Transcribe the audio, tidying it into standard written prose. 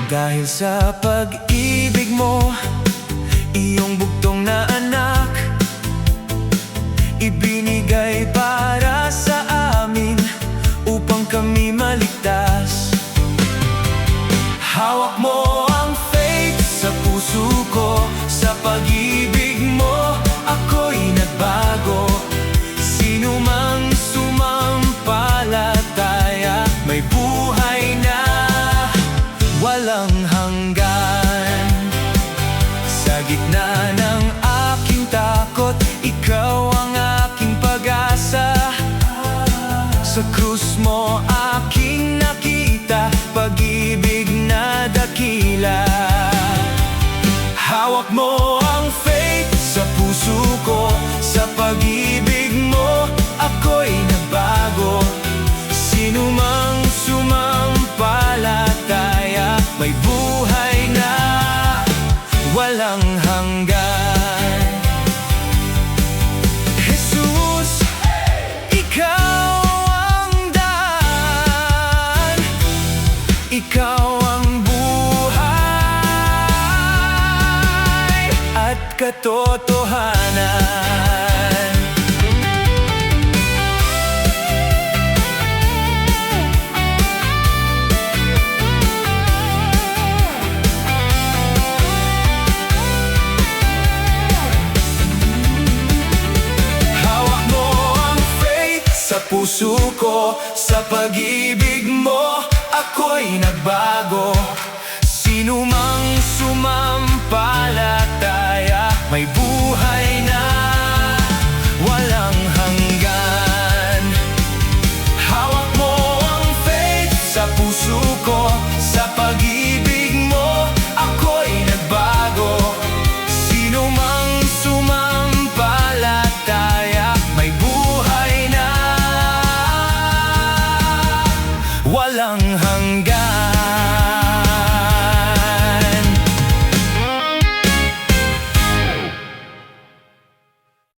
Dahil sa pag-ibig mo, iyong bugtong na anak ibinigay para sa amin upang kami maligtas. Hawak mo ang faith sa puso ko, sa pag-ibig mo ako'y nagbago. Sino mang sumampalataya, may buhay na walang hanggan. Sa gitna ng aking takot, ikaw ang aking pag-asa. Sa krus mo aking nakita pag-ibig na dakila. Hawak mo ang faith sa puso ko, sa pag-ibig mo ako'y nagbago. Sino mang sumampalataya, may buhay na walang hanggan. Jesus, ikaw ang daan, ikaw ang buhay at katotohanan. Sa puso ko, sa pag-ibig mo ako'y nagbago. Sino mang sumampalataya, may buhay na walang hanggan. Hawak mo ang faith sa puso ko, sa pag-ibig mo ako'y nagbago. Sino mang sumampalataya, may buhay na walang hanggan.